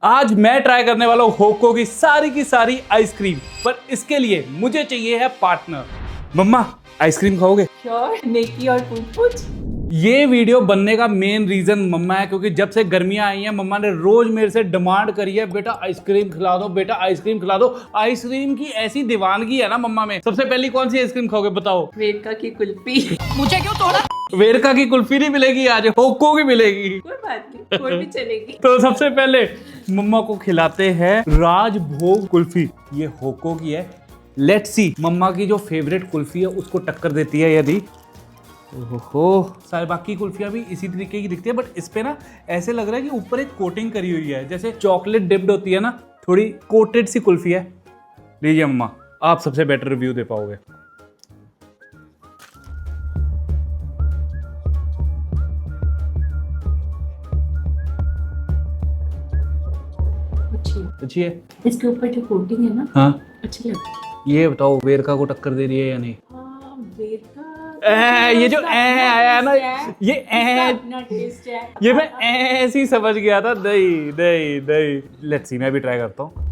आज मैं ट्राई करने वाला हूँ होको की सारी आइसक्रीम, पर इसके लिए मुझे चाहिए है पार्टनर। मम्मा आइसक्रीम खाओगे? श्योर, नेकी और पूछ। ये वीडियो बनने का मेन रीजन मम्मा है, क्योंकि जब से गर्मियां आई हैं मम्मा ने रोज मेरे से डिमांड करी है, बेटा आइसक्रीम खिला दो, बेटा आइसक्रीम खिला दो। आइसक्रीम की ऐसी दीवानगी है ना मम्मा में। सबसे पहली कौन सी आइसक्रीम खाओगे बताओ? वेरका की कुल्फी। मुझे क्यों तोड़ा? वेरका की कुल्फी नहीं मिलेगी, आज होको की मिलेगी। कोई बात नहीं, कोई भी चलेगी। तो सबसे पहले मम्मा को खिलाते हैं राजभोग कुल्फी। ये होको की है। लेट्स सी मम्मा की जो फेवरेट कुल्फी है उसको टक्कर देती है यदि। ओहो, सारी बाकी कुल्फियां भी इसी तरीके की दिखती है, बट इस पे ना ऐसे लग रहा है कि ऊपर एक कोटिंग करी हुई है, जैसे चॉकलेट डिप्ड होती है ना, थोड़ी कोटेड सी कुल्फी है। लीजिए मम्मा, आप सबसे बेटर रिव्यू दे पाओगे। अच्छी है। इसके ऊपर जो कोटिंग है ना, हाँ, अच्छी लगती ये बताओ वेरका को टक्कर दे रही है या नहीं? है। वेरका ये जो आया है ना, ये अपना टेस्ट है। ये मैं ऐसे ही समझ गया था। दही दही दही। लेट्स सी, मैं भी ट्राई करता हूँ।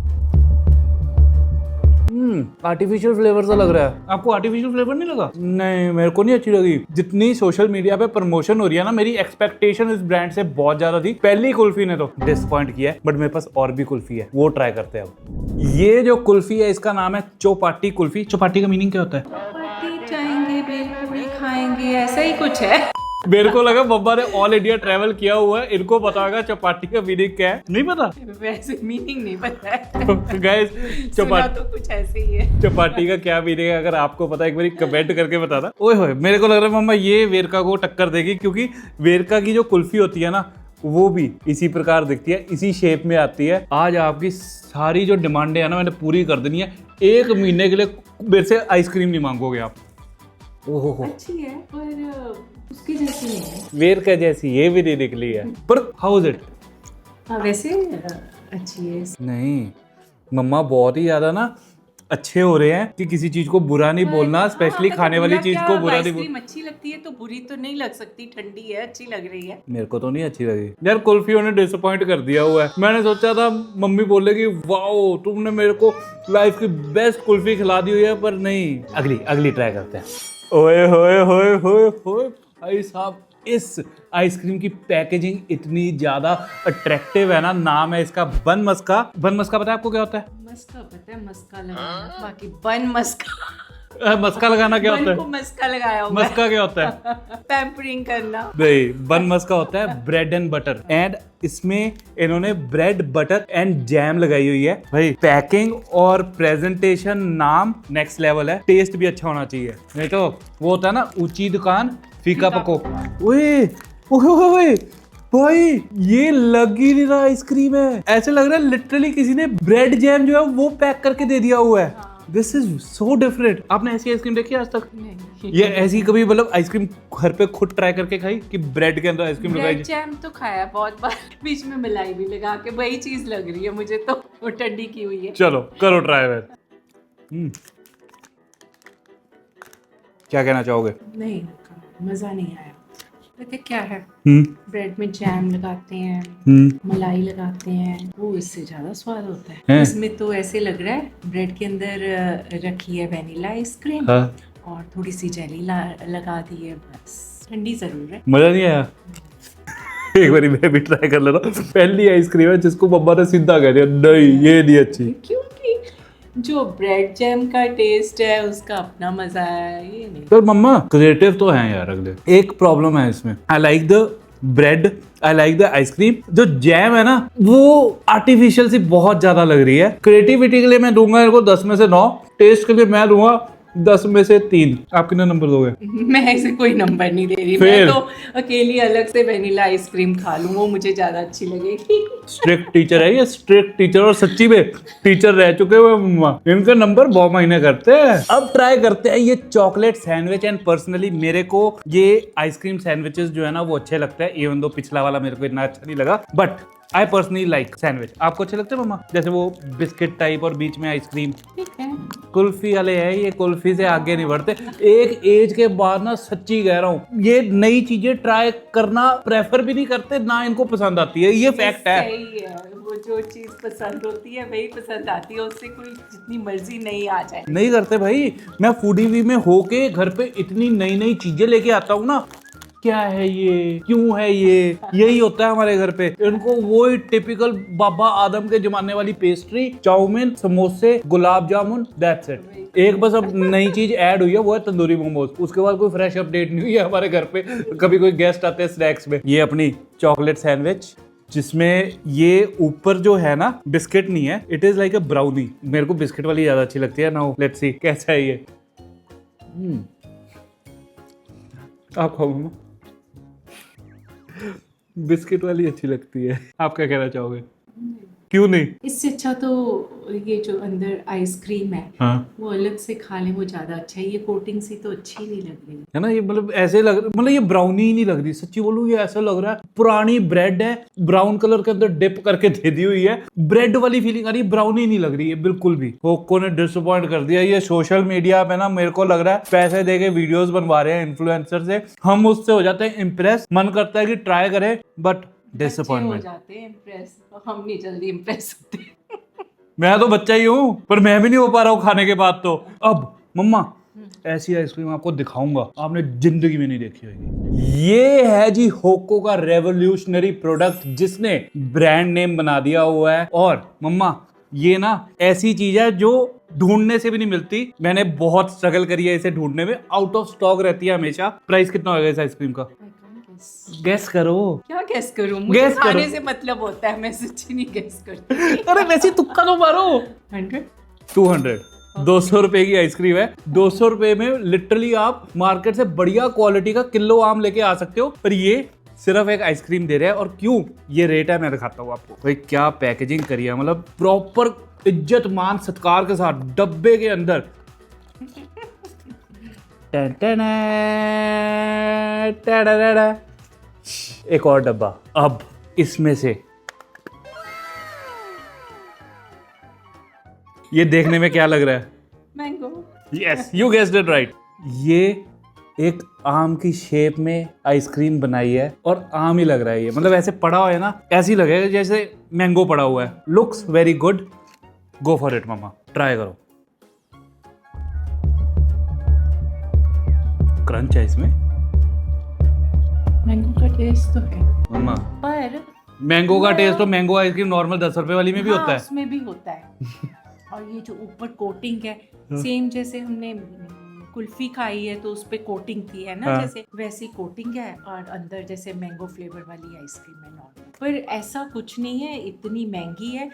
आर्टिफिशियल फ्लेवर सा लग रहा है। आपको आर्टिफिशियल फ्लेवर नहीं लगा? नहीं, मेरे को नहीं अच्छी लगी। जितनी सोशल मीडिया पे प्रमोशन हो रही है ना, मेरी एक्सपेक्टेशन इस ब्रांड से बहुत ज्यादा थी। पहली कुल्फी ने तो डिसअपॉइंट किया है, बट मेरे पास और भी कुल्फी है, वो ट्राई करते हैं अब। ये जो कुल्फी है इसका नाम है चौपाटी कुल्फी। चौपाटी का मीनिंग क्या होता है? पार्टी जाएंगे, भेलपूरी खाएंगे, ऐसा ही कुछ है। मेरे को लगा मम्मा ने ऑल इंडिया ट्रैवल किया हुआ है, इनको पता होगा चौपाटी का मीनिंग क्या है। नहीं पता? वैसे मीनिंग नहीं पता है। गाइस, सुना तो कुछ ऐसे ही है। चौपाटी का क्या मीनिंग है, अगर आपको पता है एक बार कमेंट करके बताना। ओए होए, मेरे को लग रहा है मम्मा ये वेरका को टक्कर देगी, क्योंकि वेरका की जो कुल्फी होती है ना वो भी इसी प्रकार दिखती है, इसी शेप में आती है। आज आपकी सारी जो डिमांडें है ना मैंने पूरी कर देनी है। 1 महीने के लिए मेरे से आइसक्रीम नहीं मांगोगे आप। ओहो, अच्छी है पर उसकी जैसी नहीं है। वेरका जैसी ये भी नहीं निकली है, पर हाउ इज इट? हाँ वैसे अच्छी है। नहीं मम्मा, बहुत ही ज्यादा ना अच्छे हो रहे हैं कि किसी चीज को बुरा नहीं बोलना, स्पेशली खाने वाली चीज को बुरा नहीं बोलना। अच्छी लगती है तो बुरी तो नहीं लग सकती, ठंडी है, अच्छी लग रही है। मेरे को तो नहीं अच्छी लगी यार। कुल्फियों ने डिसअपॉइंट कर दिया हुआ है। मैंने सोचा था मम्मी बोलेगी वाओ तुमने मेरे को लाइफ की बेस्ट कुल्फी खिला दी हुई है, पर नहीं। अगली ट्राई करते हैं। ओए होए होए होए होए भाई साहब, इस आइसक्रीम की पैकेजिंग इतनी ज्यादा अट्रैक्टिव है ना। नाम है इसका बन मस्का। बन मस्का पता है आपको क्या होता है? मस्का पता है, मस्का लगाना, बाकी बन मस्का। मस्का लगाना क्या होता को है? मस्का लगाया हुआ है। मस्का क्या होता है? पैम्परिंग करना। नहीं, बन मस्का होता है ब्रेड एंड बटर, एंड इसमें इन्होंने ब्रेड बटर एंड जैम लगाई हुई है। भाई पैकिंग और प्रेजेंटेशन नाम नेक्स्ट लेवल है। टेस्ट भी अच्छा होना चाहिए, नहीं तो वो होता है ना ऊंची दुकान फीका पको। ओए ओए ओए भाई, ये लग ही नहीं रहा आइसक्रीम है, ऐसे लग रहा है लिटरली किसी ने ब्रेड जैम जो है वो पैक करके दे दिया हुआ है। This is so different. आपने ऐसी आइसक्रीम देखी आज तक? नहीं। ये ऐसी कभी मतलब आइसक्रीम घर पे खुद ट्राई करके खाई कि ब्रेड के अंदर आइसक्रीम लगाई? ब्रेड जैम तो खाया बहुत बार, बीच में मलाई भी लगा के, वही चीज लग रही है मुझे तो, वो ठंडी की हुई है। चलो करो ट्राई फिर। क्या कहना चाहोगे? नहीं, मजा नहीं आया। पता क्या है, हम्म ब्रेड में जैम लगाते हैं, मलाई लगाते हैं, वो इससे ज्यादा स्वाद होता है। इसमें तो ऐसे लग रहा है ब्रेड के अंदर रखी है वेनिला आइसक्रीम, हाँ। और थोड़ी सी जेली लगा दी है, बस। ठंडी जरूर है। मजा नहीं आया? एक बारी मैं भी ट्राई कर लेता हूँ। पहली आइसक्रीम है जिसको मम्मा ने सीधा कह दिया नहीं ये नहीं अच्छी। क्योंकि जो ब्रेड जैम का टेस्ट है उसका अपना मजा है, ये नहीं। पर मम्मा क्रिएटिव तो हैं यार अगले। एक प्रॉब्लम है इसमें, I like the bread, I like the ice cream. जो जैम है ना वो आर्टिफिशियल सी बहुत ज्यादा लग रही है। क्रिएटिविटी के लिए मैं दूंगा इनको 10 में से 9। टेस्ट के लिए मैं दूंगा 10 में से 3। आप कितना नंबर दोगे? मैं ऐसे कोई नंबर नहीं दे रही। मैं तो अकेली अलग से वेनिला आइसक्रीम खा लूं, वो मुझे ज्यादा अच्छी लगेगी। स्ट्रिक्ट टीचर है ये, स्ट्रिक्ट टीचर, और सच्ची में टीचर रह चुके हुए मम्मा, इनके नंबर बहुत महीने करते हैं। अब ट्राई करते हैं ये चॉकलेट सैंडविच। एंड पर्सनली मेरे को ये आइसक्रीम सैंडविचेस जो है ना वो अच्छे लगते हैं, इवन दो पिछला वाला मेरे को इतना अच्छा नहीं लगा। But I personally like sandwich. आपको अच्छे लगते हैं मम्मा? जैसे वो बिस्किट टाइप और बीच में आइसक्रीम। ठीक है। कुल्फी वाले है ये, कुल्फी से आगे नहीं बढ़ते। एक एज के बाद ना सच्ची कह रहा हूँ, ये नई चीजें ट्राई करना प्रेफर भी नहीं करते, ना इनको पसंद आती है। ये फैक्ट है। सही है, वो जो चीज पसंद होती है वही पसंद आती है, उससे कोई जितनी मर्जी नहीं आ जाए। नहीं करते भाई। मैं फूडी वी में होके घर पे इतनी नई नई चीजें लेके आता हूँ ना, क्या है ये, क्यों है ये, यही होता है हमारे घर पे। इनको वही टिपिकल बाबा आदम के जमाने वाली पेस्ट्री, चाउमीन, समोसे, गुलाब जामुन, दैट्स इट। एक बस अब नई चीज ऐड हुई है, वो है तंदूरी मोमोज। उसके बाद कोई फ्रेश अपडेट नहीं हुई है हमारे घर पे। कभी कोई गेस्ट आते हैं स्नैक्स में। ये अपनी चॉकलेट सैंडविच, जिसमें ये ऊपर जो है ना बिस्किट नहीं है, it is like a brownie. मेरे को बिस्किट वाली ज्यादा अच्छी लगती है। नाउ लेट्स सी कैसा है ये। आप खाओ मम्मा। बिस्किट वाली अच्छी लगती है। आप क्या कहना चाहोगे? क्यों नहीं? इससे अच्छा तो ये जो अंदर आइसक्रीम है, हाँ वो अलग से खा ले, वो ज्यादा अच्छा है। ये कोटिंग सी तो अच्छी नहीं लग रही है ना। ये मतलब ऐसे लग, मतलब ये ब्राउनी ही नहीं लग रही। सच्ची बोलूं, ये ऐसा लग रहा है पुरानी ब्रेड है, ब्राउन कलर के अंदर डिप करके दे दी हुई है। ब्रेड वाली फीलिंग आ रही है, ब्राउनी नहीं लग रही है बिल्कुल भी। होको ने डिसअपॉइंट कर दिया। ये सोशल मीडिया पे ना मेरे को लग रहा है पैसे दे के वीडियोस बनवा रहे हैं इन्फ्लुएंसर से। हम उससे हो जाते हैं इम्प्रेस, मन करता है कि ट्राई करें, बट हो डिसअपॉइंटमेंट। जाते हैं इम्प्रेस, हम नहीं जल्दी इम्प्रेस होते। मैं तो बच्चा ही हूँ, पर मैं भी नहीं हो पा रहा हूँ खाने के बाद। तो अब मम्मा ऐसी आइसक्रीम आपको दिखाऊंगा, आपने जिंदगी में नहीं देखी होगी। ये है जी होको का रेवोल्यूशनरी प्रोडक्ट, जिसने ब्रांड नेम बना दिया हुआ है। और मम्मा ये ना ऐसी चीज है जो ढूंढने से भी नहीं मिलती। मैंने बहुत स्ट्रगल करी है इसे ढूंढने में। आउट ऑफ स्टॉक रहती है हमेशा। प्राइस कितना होगा इस आइसक्रीम का? गैस करो। क्या गैस करूं? मुझे Guess खाने करो। से मतलब होता है, मैं सच्ची नहीं गैस करती। अरे वैसे तुक्का तो मारो। 100? 200 200 रुपए की आइसक्रीम है। 200 रुपए में लिटरली आप मार्केट से बढ़िया क्वालिटी का किलो आम लेके आ सकते हो, पर ये सिर्फ एक आइसक्रीम दे रहे हैं। और क्यों ये रेट है मैं दिखाता हूँ आपको। भाई क्या पैकेजिंग करी है, मतलब प्रॉपर इज्जत मान सत्कार के साथ डब्बे के अंदर। टन टन टन। एक और डब्बा। अब इसमें से ये देखने में क्या लग रहा है? Mango. Yes, you guessed it right. ये एक आम की शेप में आइसक्रीम बनाई है और आम ही लग रहा है ये। मतलब ऐसे पड़ा हुआ है ना, ऐसे ही लगेगा जैसे मैंगो पड़ा हुआ है। Looks very good. Go for it मम्मा, ट्राई करो। क्रंच है इसमें। मैंगो का टेस्ट तो है, मम्मा पर मैंगो का टेस्ट तो मैंगो आइसक्रीम नॉर्मल 10 रुपए वाली में भी होता है। उसमें भी होता है। और ये जो ऊपर कोटिंग है, सेम जैसे हमने कुल्फी खाई है तो उस पे कोटिंग थी है ना, हाँ। जैसे वैसी कोटिंग है। और अंदर जैसे मैंगो फ्लेवर वाली आइसक्रीम है नॉर्मल। पर ऐसा कुछ नहीं है, इतनी महंगी है।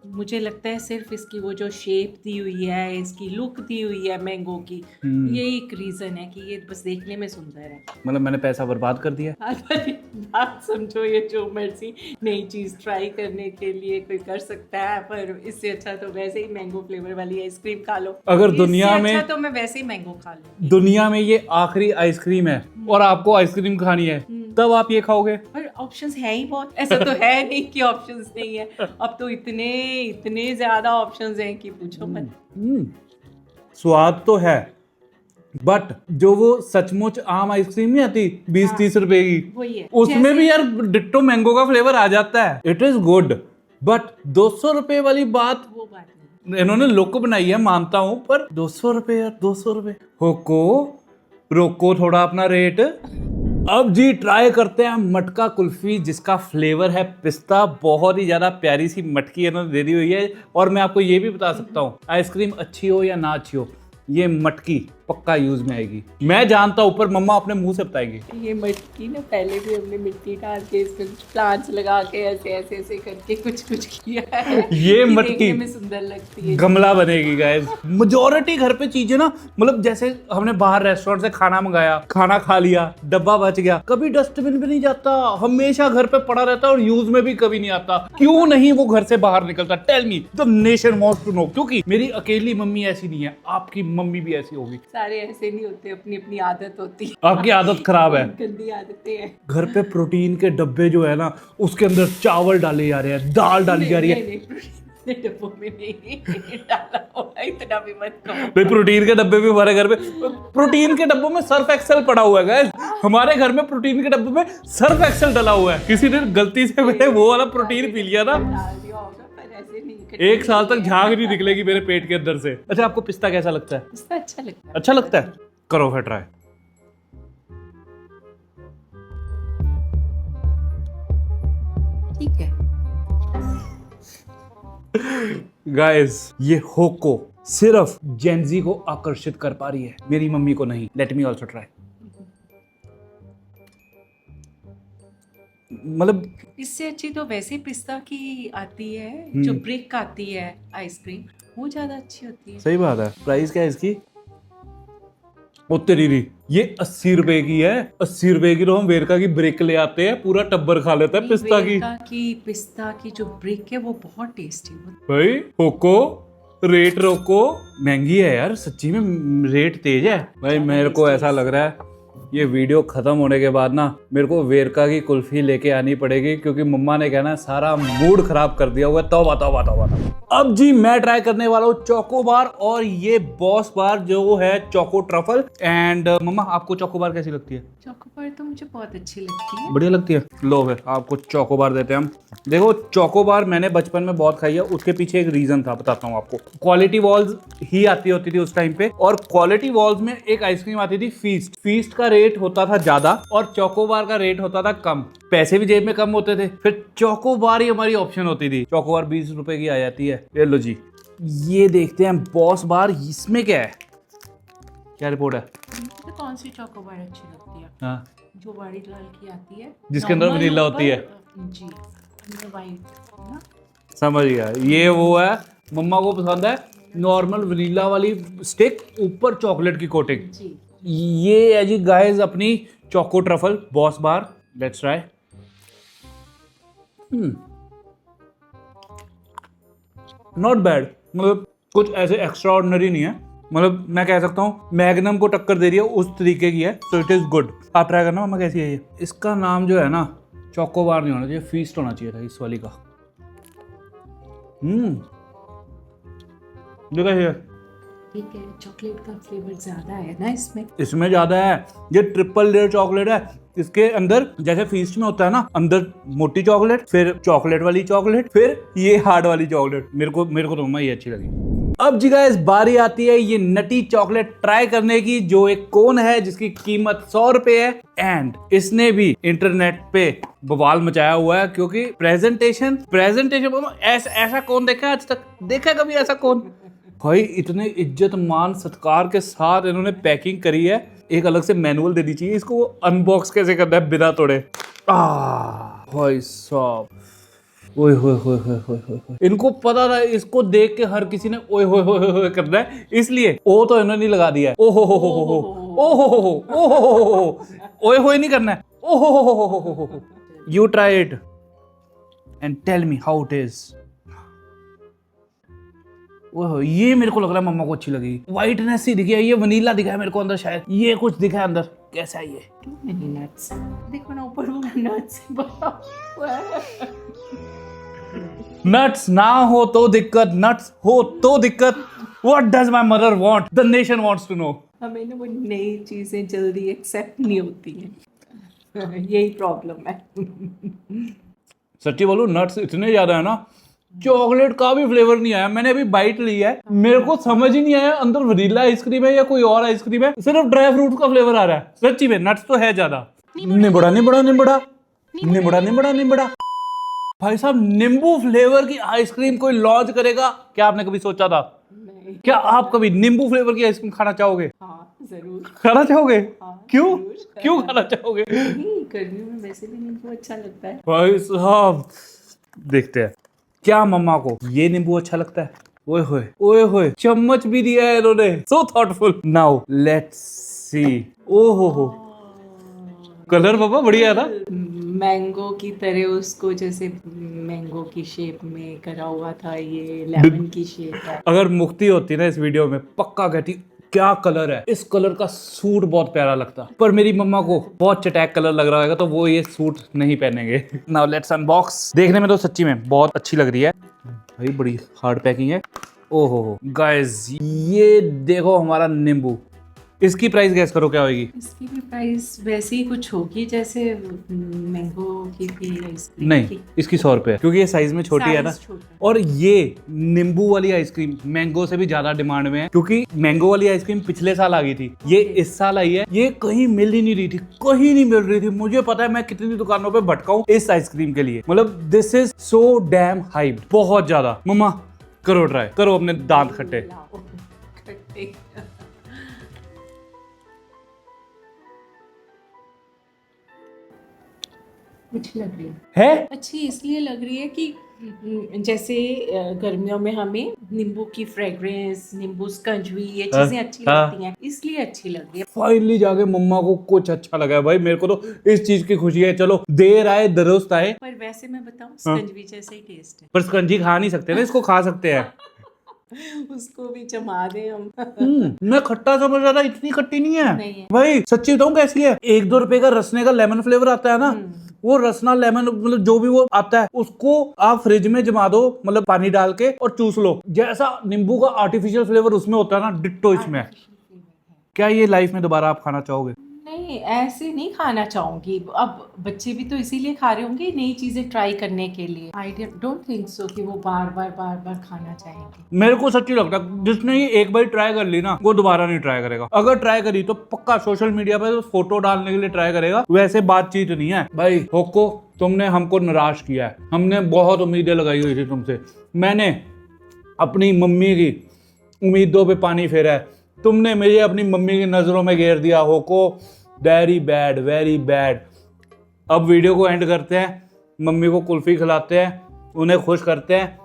मुझे लगता है सिर्फ इसकी वो जो शेप दी हुई है, इसकी लुक दी हुई है मैंगो की, यही एक रीजन है कि ये बस देखने में सुंदर है। मतलब मैंने पैसा बर्बाद कर दिया। बात समझो, ये जो मर्जी नई चीज ट्राई करने के लिए कोई कर सकता है, पर इससे अच्छा तो वैसे ही मैंगो फ्लेवर वाली आइसक्रीम खा लो। अगर दुनिया में अच्छा तो मैं वैसे ही मैंगो खा लूं। दुनिया में ये आखिरी आइसक्रीम है और आपको आइसक्रीम खानी है, तब आप ये खाओगे? पर ऑप्शंस है ही बहुत। ऐसा तो है नहीं कि ऑप्शंस नहीं है। अब तो इतने ज्यादा ऑप्शंस हैं कि पूछो मत। स्वाद तो है, बट जो वो सचमुच आम आइसक्रीम नहीं आती 20-30 रुपए की, वही है। उसमें भी यार डिट्टो मैंगो का फ्लेवर आ जाता है। इट इज गुड, बट 200 रुपए वाली बात, वो बात नहीं। इन्होंने लुक बनाई है मानता हूं, पर 200 रुपए यार, 200 रुपए। होको रोको थोड़ा अपना रेट। अब जी ट्राई करते हैं मटका कुल्फी, जिसका फ्लेवर है पिस्ता। बहुत ही ज्यादा प्यारी सी मटकी इन्होंने दे दी हुई है। और मैं आपको ये भी बता सकता हूँ, आइसक्रीम अच्छी हो या ना अच्छी हो, ये मटकी पक्का यूज में आएगी। मैं जानता हूँ, पर मम्मा अपने मुंह से बताएंगी। ये मटकी ना पहले भी हमने मिट्टी डाल के इसमें कुछ प्लांट्स लगा के ऐसे ऐसे ऐसे करके कुछ किया है। ये कि मटकी देखने में सुंदर लगती है। गमला बनेगी गाइस। मेजॉरिटी घर पे चीजें ना, मतलब जैसे हमने बाहर रेस्टोरेंट से खाना मंगाया, खाना खा लिया, डब्बा बच गया, कभी डस्टबिन में नहीं जाता, हमेशा घर पे पड़ा रहता और यूज में भी कभी नहीं आता। क्यों नहीं वो घर से बाहर निकलता? Tell me, the nation wants to know. क्योंकि मेरी अकेली मम्मी ऐसी नहीं है, आपकी मम्मी भी ऐसी होगी। सारे ऐसे नहीं होते, अपनी अपनी आदत होती है। आपकी आदत खराब है। गंदी आदतें हैं। घर पे प्रोटीन के डब्बे जो है ना, उसके अंदर चावल डाले जा रहे हैं, दाल डाली जा रही है। नहीं, प्रोटीन डब्बों में नहीं डाला होगा, इतना भी मत कहो। भाई प्रोटीन के डब्बे भी हमारे घर पे, प्रोटीन के डब्बों में सर्फ एक्सेल पड़ा हुआ है गाइस। हमारे घर में प्रोटीन के डब्बे में सर्फ एक्सेल डला हुआ है। किसी ने गलती से मैंने वो वाला प्रोटीन पी लिया ना, डाल दिया होगा, पर ऐसे नहीं। 1 साल तक झाग नहीं निकलेगी मेरे पेट के अंदर से। अच्छा, आपको पिस्ता कैसा लगता है? पिस्ता अच्छा लगता है। अच्छा लगता है? करो फिर ट्राई। ठीक है। गाइस, ये होको सिर्फ जेनजी को आकर्षित कर पा रही है, मेरी मम्मी को नहीं। Let me also try. मतलब इससे अच्छी तो वैसे पिस्ता की आती है, जो ब्रिक आती है आइसक्रीम, वो ज्यादा अच्छी होती है। सही बात है। प्राइस क्या है इसकी? ओ तेरी री, ये 80 रुपए की है। 80 रुपए की तो हम वेरका की ब्रिक ले आते हैं, पूरा टब्बर खा लेता है पिस्ता की। पिस्ता की जो ब्रिक है वो बहुत टेस्टी होती भाई होको, रेट रोको। महंगी है यार, सच्ची में रेट तेज है भाई। मेरे को ऐसा लग रहा है ये वीडियो खत्म होने के बाद ना मेरे को वेरका की कुल्फी लेके आनी पड़ेगी, क्योंकि मम्मा ने कहना सारा मूड खराब कर दिया हुआ है। तौबा तौबा तौबा तौबा। अब जी मैं ट्राई करने वाला हूँ चोको बार, और ये बॉस बार जो है चोको ट्रफल। एंड मम्मा, आपको चोको बार कैसी लगती है? चोको बार तो मुझे बहुत अच्छी लगती है। बढ़िया लगती है। लो फिर आपको चोको बार देते हैं हम। देखो, चोको बार मैंने बचपन में बहुत खाई है। उसके पीछे एक रीजन था, बताता हूँ आपको। क्वालिटी वॉल्स ही आती होती थी उस टाइम पे, और क्वालिटी वॉल्स में एक आइसक्रीम आती थी फीस्ट। फीस्ट का रेट होता था ज्यादा और चोको बार का रेट होता था कम। पैसे भी जेब में कम होते थे, फिर चोको बार ही हमारी ऑप्शन होती थी। चोको बार 20 रुपए की आ जाती है। ये लो जी, ये देखते हैं बॉस बार, इसमें क्या है, क्या रिपोर्ट है? मुझे कौन सी चोको बार अच्छी लगती है? हाँ, जो वाड़ी लाल की आती है, जिसके अंदर normal वनीला होती है। जी, अंदर वाइट ना। समझ गया, ये वो है। मम्मा को पसंद है नॉर्मल वनीला वाली स्टिक, ऊपर चॉकलेट की कोटिंग। जी, ये है जी गाइस अपनी choco truffle boss bar. Let's try. Not bad, मतलब कुछ ऐसे एक्स्ट्रा ऑर्डिनरी नहीं है। मतलब मैं कह सकता हूँ मैग्नम को टक्कर दे रही है, उस तरीके की है। So it is good. आप ट्राई करना मम्मा, कैसी है ये? इसका नाम जो है ना, चोको बार नहीं होना चाहिए, फीस्ट होना चाहिए था इस वाली का। देखो ये, ठीक है। चॉकलेट का फ्लेवर ज्यादा है ना इसमें ज्यादा है। ये ट्रिपल लेयर चॉकलेट है। इसके अंदर जैसे फीस्ट में होता है ना, अंदर मोटी चॉकलेट, फिर चॉकलेट वाली चॉकलेट, फिर ये हार्ड वाली चॉकलेट। मेरे को तो मम्मा ये अच्छी लगी। अब जी गाइस, बारी आती है ये नटी चॉकलेट ट्राई करने की, जो एक कोन है जिसकी कीमत 100 रुपए है। एंड इसने भी इंटरनेट पे बवाल मचाया हुआ है, क्योंकि प्रेजेंटेशन ऐसा कौन देखा है आज तक? देखा है कभी ऐसा कौन? भाई इतने इज्जत मान सत्कार के साथ इन्होंने पैकिंग करी है। एक अलग से मैनुअल दे दी चाहिए इसको, अनबॉक्स कैसे करना है बिना तोड़े। भाई साहब, ओए होए होए होए होए होए। इनको पता था इसको देख के हर किसी ने ओए होए होए होए करना है, इसलिए ओ तो इन्होंने लगा दिया है। ओहो हो ओहो हो ओहो, ओए होए नहीं करना है। ओहो, you try it and tell me how it is. ओह, ये मेरे को लग रहा है मम्मा को अच्छी लगी। व्हाइटनेस ही दिखी है, ये वनीला दिखा है मेरे को अंदर, शायद ये कुछ दिखा है अंदर। कैसा है ये? नट्स देखो ना, ऊपर वो नट्स नट्स ना हो तो दिक्कत, नट्स हो तो दिक्कत। What does my mother want? The nation wants to know. हमें ना वो नई चीजें जल्दी एक्सेप्ट नहीं होती हैं। यही प्रॉब्लम है। सच्ची बोलूं, नट्स इतने ज्यादा है ना, चॉकलेट का भी फ्लेवर नहीं आया। मैंने अभी बाइट ली है, मेरे को समझ ही नहीं आया अंदर वनीला आइसक्रीम है या कोई और आइसक्रीम है। सिर्फ ड्राई फ्रूट का फ्लेवर आ रहा है। सच्ची में नट्स तो है ज्यादा। निबड़ा। भाई साहब, नींबू फ्लेवर की आइसक्रीम कोई लॉन्च करेगा क्या? आपने कभी सोचा था? नहीं। क्या आप कभी नींबू फ्लेवर की आइसक्रीम खाना चाहोगे? हाँ, जरूर। खाना चाहोगे? हाँ, क्यों? जरूर। क्यों खाना चाहोगे? नहीं, गर्मियों में वैसे भी नींबू अच्छा लगता है। भाई साहब, देखते हैं क्या मम्मा को ये नींबू अच्छा लगता है। ओए होए, चम्मच भी दिया है इन्होंने। सो थॉटफुल। Now let's see. ओहो हो, कलर बाबा बढ़िया है ना। मैंगो की तरह उसको, जैसे मैंगो की शेप में करा हुआ था, ये लेमन की शेप है। अगर मुक्ति होती ना इस वीडियो में, पक्का कहती क्या कलर है, इस कलर का सूट बहुत प्यारा लगता है, पर मेरी मम्मा को बहुत चटैक कलर लग रहा होगा तो वो ये सूट नहीं पहनेंगे। Now let's unbox. देखने में तो सच्ची में बहुत अच्छी लग रही है भाई, बड़ी हार्ड पैकिंग है। ओहो गाइस, ये देखो हमारा नींबू। इसकी प्राइस गैस करो क्या होगी? इसकी भी प्राइस वैसे ही कुछ होगी जैसे मैंगो की थी आइसक्रीम नहीं, की। इसकी 100 रुपए है क्योंकि ये साइज में छोटी है ना। साइज छोटा। और ये नींबू वाली आइसक्रीम मैंगो से भी ज्यादा डिमांड में है क्योंकि मैंगो वाली आइसक्रीम पिछले साल आ गई थी, ये इस साल आई है। ये कहीं मिल ही नहीं रही थी, कहीं नहीं मिल रही थी। मुझे पता है मैं कितनी दुकानों पे भटका हूं इस आइसक्रीम के लिए। मतलब this is so damn hyped, बहुत ज्यादा। मम्मा करो ट्राई, करो अपने दांत खट्टे। लाओ, खट्टे। अच्छी लग रही है। अच्छी इसलिए लग रही है कि जैसे गर्मियों में हमें नींबू की फ्रेग्रेंस, नींबू स्कंजवी, ये चीजें अच्छी लगती हैं, इसलिए अच्छी लग रही है। फाइनली जाके मम्मा को कुछ अच्छा लगा है भाई। मेरे को तो इस चीज की खुशी है। चलो देर आए दुरुस्त आए। पर वैसे मैं बताऊं, स्कंजवी जैसा ही टेस्ट है। पर स्कंजी खा नहीं सकते ना, इसको खा सकते हैं। उसको भी जमा दे हम। मैं खट्टा समझ रहा था, इतनी खट्टी नहीं है। नहीं है। भाई सच्ची बताऊं कैसी है, 1-2 रुपए का रसने का लेमन फ्लेवर आता है ना, वो रसना लेमन मतलब जो भी वो आता है उसको आप फ्रिज में जमा दो, मतलब पानी डाल के और चूस लो। जैसा नींबू का आर्टिफिशियल फ्लेवर उसमें होता है ना, डिट्टो इसमें है। क्या ये लाइफ में दोबारा आप खाना चाहोगे? नहीं, ऐसे नहीं खाना चाहूंगी। अब बच्चे भी तो इसीलिए खा रहे होंगे नई चीजें ट्राई करने के लिए। आई डोंट थिंक सो कि वो बार बार खाना चाहेंगे। मेरे को सच्ची लगता है जिसने ये एक बार ट्राई कर ली ना, वो दोबारा नहीं ट्राई करेगा। अगर ट्राई करी तो पक्का सोशल मीडिया पे तो फोटो डालने के लिए ट्राई करेगा, वैसे बातचीत नहीं है। भाई होको, तुमने हमको निराश किया है। हमने बहुत उम्मीदें लगाई हुई थी तुमसे। मैंने अपनी मम्मी की उम्मीदों पे पानी फेरा है, तुमने मुझे अपनी मम्मी की नजरों में घेर दिया। होको, वेरी बैड, वेरी बैड। अब वीडियो को एंड करते हैं, मम्मी को कुल्फी खिलाते हैं, उन्हें खुश करते हैं।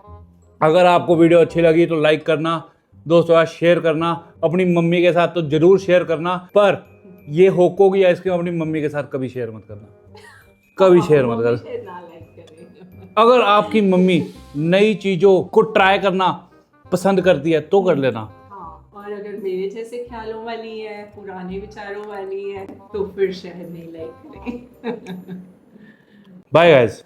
अगर आपको वीडियो अच्छी लगी तो लाइक करना, दोस्तों के साथ शेयर करना, अपनी मम्मी के साथ तो जरूर शेयर करना, पर ये होको की आइसक्रीम अपनी मम्मी के साथ कभी शेयर मत करना, कभी शेयर मत करना। अगर आपकी मम्मी नई चीजों को ट्राई करना पसंद करती है तो कर लेना। और अगर मेरे जैसे ख्यालों वाली है, पुराने विचारों वाली है, तो फिर शायद नहीं लाइक करें। Bye guys.